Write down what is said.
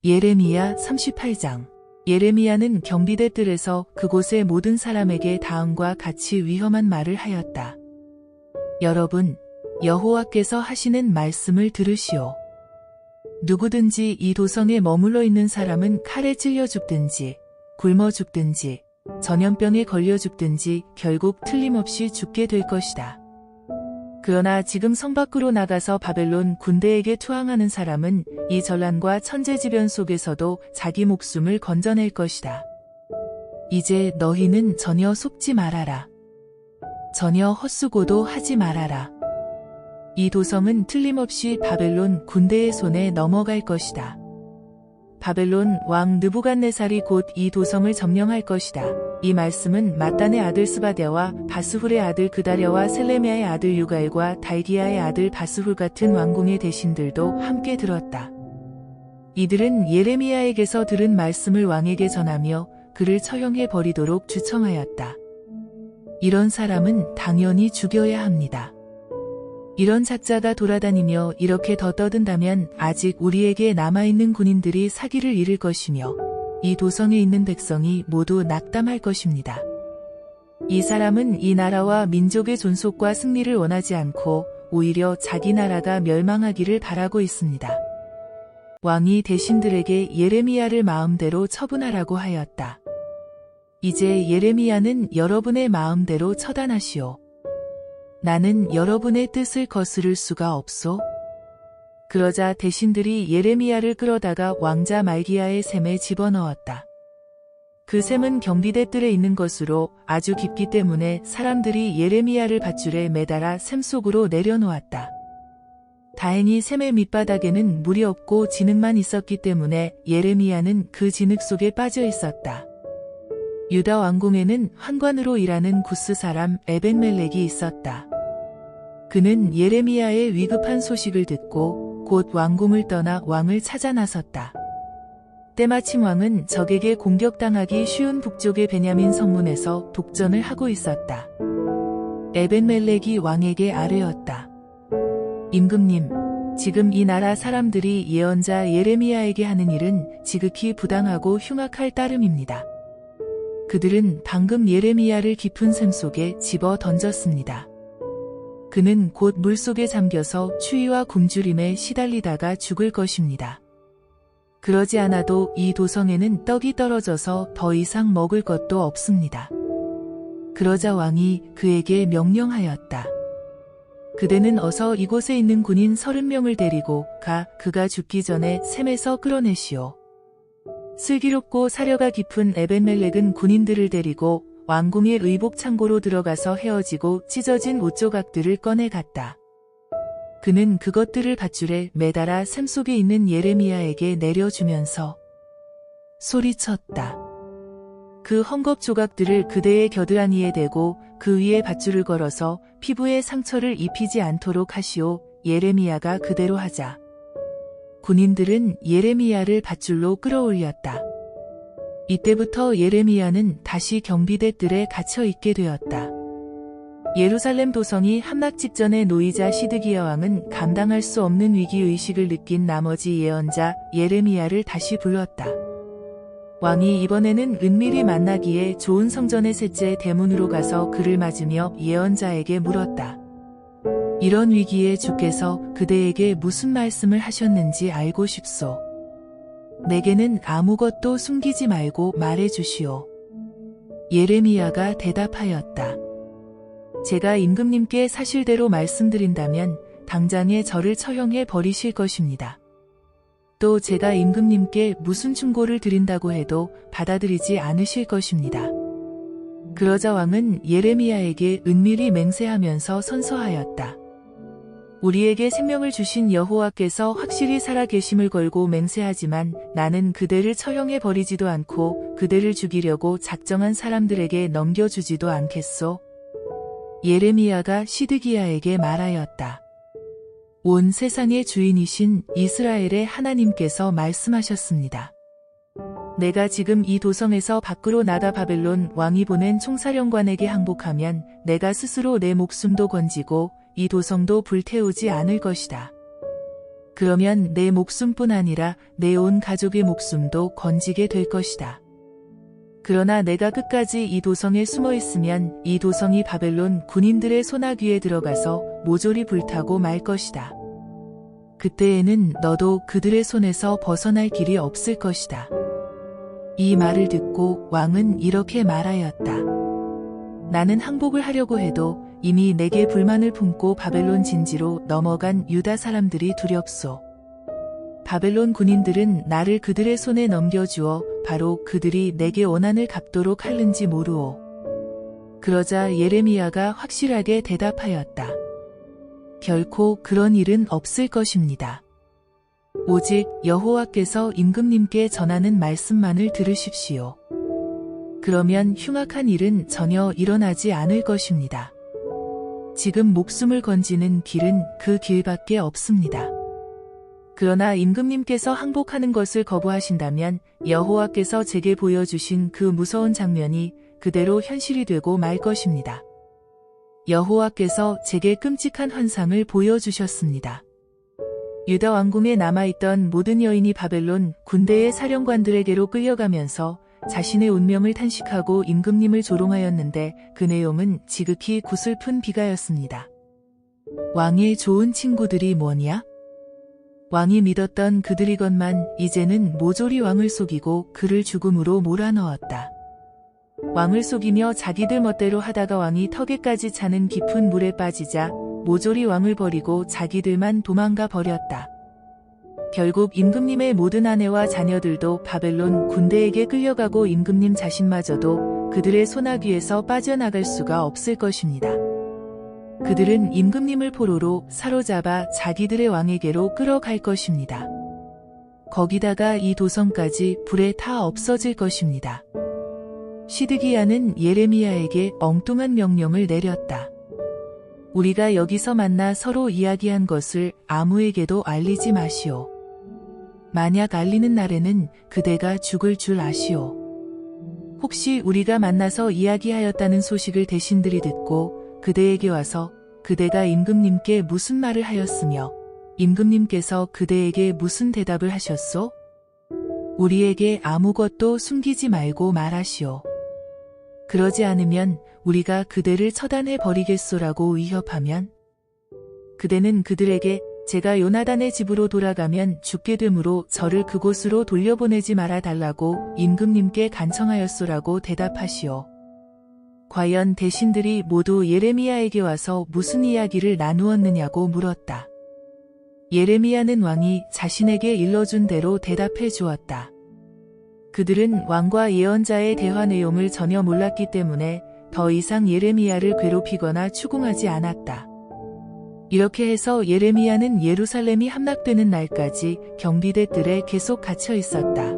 예레미야 38장. 예레미야는 경비대 뜰에서 그곳의 모든 사람에게 다음과 같이 위험한 말을 하였다. 여러분, 여호와께서 하시는 말씀을 들으시오. 누구든지 이 도성에 머물러 있는 사람은 칼에 찔려 죽든지, 굶어 죽든지, 전염병에 걸려 죽든지 결국 틀림없이 죽게 될 것이다. 그러나 지금 성 밖으로 나가서 바벨론 군대에게 투항하는 사람은 이 전란과 천재지변 속에서도 자기 목숨을 건져낼 것이다. 이제 너희는 전혀 속지 말아라. 전혀 헛수고도 하지 말아라. 이 도성은 틀림없이 바벨론 군대의 손에 넘어갈 것이다. 바벨론 왕 느부갓네살이 곧 이 도성을 점령할 것이다. 이 말씀은 마단의 아들 스바랴와 바스훌의 아들 그다랴와 셀레미아의 아들 유갈과 달기야의 아들 바스훌 같은 왕궁의 대신들도 함께 들었다. 이들은 예레미야에게서 들은 말씀을 왕에게 전하며 그를 처형해 버리도록 주청하였다. 이런 사람은 당연히 죽여야 합니다. 이런 작자가 돌아다니며 이렇게 더 떠든다면 아직 우리에게 남아있는 군인들이 사기를 잃을 것이며 이 도성에 있는 백성이 모두 낙담할 것입니다. 이 사람은 이 나라와 민족의 존속과 승리를 원하지 않고 오히려 자기 나라가 멸망하기를 바라고 있습니다. 왕이 대신들에게 예레미야를 마음대로 처분하라고 하였다. 이제 예레미야는 여러분의 마음대로 처단하시오. 나는 여러분의 뜻을 거스를 수가 없소. 그러자 대신들이 예레미야를 끌어다가 왕자 말기야의 샘에 집어넣었다. 그 샘은 경비대 뜰에 있는 것으로 아주 깊기 때문에 사람들이 예레미야를 밧줄에 매달아 샘 속으로 내려놓았다. 다행히 샘의 밑바닥에는 물이 없고 진흙만 있었기 때문에 예레미야는 그 진흙 속에 빠져 있었다. 유다 왕궁에는 환관으로 일하는 구스 사람 에벤멜렉이 있었다. 그는 예레미야의 위급한 소식을 듣고 곧 왕궁을 떠나 왕을 찾아 나섰다. 때마침 왕은 적에게 공격당하기 쉬운 북쪽의 베냐민 성문에서 독전을 하고 있었다. 에벤멜렉이 왕에게 아뢰었다. 임금님, 지금 이 나라 사람들이 예언자 예레미야에게 하는 일은 지극히 부당하고 흉악할 따름입니다. 그들은 방금 예레미야를 깊은 샘 속에 집어 던졌습니다. 그는 곧 물속에 잠겨서 추위와 굶주림에 시달리다가 죽을 것입니다. 그러지 않아도 이 도성에는 떡이 떨어져서 더 이상 먹을 것도 없습니다. 그러자 왕이 그에게 명령하였다. 그대는 어서 이곳에 있는 군인 30명을 데리고 가 그가 죽기 전에 샘에서 끌어내시오. 슬기롭고 사려가 깊은 에벤멜렉은 군인들을 데리고 왕궁의 의복 창고로 들어가서 헤어지고 찢어진 옷조각들을 꺼내갔다. 그는 그것들을 밧줄에 매달아 샘 속에 있는 예레미야에게 내려주면서 소리쳤다. 그 헝겊 조각들을 그대의 겨드랑이에 대고 그 위에 밧줄을 걸어서 피부에 상처를 입히지 않도록 하시오. 예레미야가 그대로 하자. 군인들은 예레미야를 밧줄로 끌어올렸다. 이때부터 예레미야는 다시 경비대 뜰에 갇혀 있게 되었다. 예루살렘 도성이 함락 직전에 놓이자 시드기야 왕은 감당할 수 없는 위기의식을 느낀 나머지 예언자 예레미야를 다시 불렀다. 왕이 이번에는 은밀히 만나기에 좋은 성전의 셋째 대문으로 가서 그를 맞으며 예언자에게 물었다. 이런 위기에 주께서 그대에게 무슨 말씀을 하셨는지 알고 싶소. 내게는 아무것도 숨기지 말고 말해 주시오. 예레미야가 대답하였다. 제가 임금님께 사실대로 말씀드린다면 당장에 저를 처형해 버리실 것입니다. 또 제가 임금님께 무슨 충고를 드린다고 해도 받아들이지 않으실 것입니다. 그러자 왕은 예레미야에게 은밀히 맹세하면서 선서하였다. 우리에게 생명을 주신 여호와께서 확실히 살아계심을 걸고 맹세하지만 나는 그대를 처형해 버리지도 않고 그대를 죽이려고 작정한 사람들에게 넘겨주지도 않겠소. 예레미야가 시드기야에게 말하였다. 온 세상의 주인이신 이스라엘의 하나님께서 말씀하셨습니다. 내가 지금 이 도성에서 밖으로 나가 바벨론 왕이 보낸 총사령관에게 항복하면 내가 스스로 내 목숨도 건지고 이 도성도 불태우지 않을 것이다. 그러면 내 목숨뿐 아니라 내 온 가족의 목숨도 건지게 될 것이다. 그러나 내가 끝까지 이 도성에 숨어 있으면 이 도성이 바벨론 군인들의 소나귀에 들어가서 모조리 불타고 말 것이다. 그때에는 너도 그들의 손에서 벗어날 길이 없을 것이다. 이 말을 듣고 왕은 이렇게 말하였다. 나는 항복을 하려고 해도 이미 내게 불만을 품고 바벨론 진지로 넘어간 유다 사람들이 두렵소. 바벨론 군인들은 나를 그들의 손에 넘겨주어 바로 그들이 내게 원한을 갚도록 할는지 모르오. 그러자 예레미야가 확실하게 대답하였다. 결코 그런 일은 없을 것입니다. 오직 여호와께서 임금님께 전하는 말씀만을 들으십시오. 그러면 흉악한 일은 전혀 일어나지 않을 것입니다. 지금 목숨을 건지는 길은 그 길밖에 없습니다. 그러나 임금님께서 항복하는 것을 거부하신다면 여호와께서 제게 보여주신 그 무서운 장면이 그대로 현실이 되고 말 것입니다. 여호와께서 제게 끔찍한 환상을 보여주셨습니다. 유다 왕궁에 남아있던 모든 여인이 바벨론 군대의 사령관들에게로 끌려가면서 자신의 운명을 탄식하고 임금님을 조롱하였는데 그 내용은 지극히 구슬픈 비가였습니다. 왕의 좋은 친구들이 뭐냐? 왕이 믿었던 그들이건만 이제는 모조리 왕을 속이고 그를 죽음으로 몰아넣었다. 왕을 속이며 자기들 멋대로 하다가 왕이 턱에까지 차는 깊은 물에 빠지자 모조리 왕을 버리고 자기들만 도망가 버렸다. 결국 임금님의 모든 아내와 자녀들도 바벨론 군대에게 끌려가고 임금님 자신마저도 그들의 소나귀에서 빠져나갈 수가 없을 것입니다. 그들은 임금님을 포로로 사로잡아 자기들의 왕에게로 끌어갈 것입니다. 거기다가 이 도성까지 불에 타 없어질 것입니다. 시드기야는 예레미야에게 엉뚱한 명령을 내렸다. 우리가 여기서 만나 서로 이야기한 것을 아무에게도 알리지 마시오. 만약 알리는 날에는 그대가 죽을 줄 아시오. 혹시 우리가 만나서 이야기하였다는 소식을 대신들이 듣고 그대에게 와서 그대가 임금님께 무슨 말을 하였으며 임금님께서 그대에게 무슨 대답을 하셨소? 우리에게 아무것도 숨기지 말고 말하시오. 그러지 않으면 우리가 그대를 처단해 버리겠소라고 위협하면 그대는 그들에게 제가 요나단의 집으로 돌아가면 죽게 되므로 저를 그곳으로 돌려보내지 말아 달라고 임금님께 간청하였소라고 대답하시오. 과연 대신들이 모두 예레미야에게 와서 무슨 이야기를 나누었느냐고 물었다. 예레미야는 왕이 자신에게 일러준 대로 대답해 주었다. 그들은 왕과 예언자의 대화 내용을 전혀 몰랐기 때문에 더 이상 예레미야를 괴롭히거나 추궁하지 않았다. 이렇게 해서 예레미야는 예루살렘이 함락되는 날까지 경비대 뜰에 계속 갇혀 있었다.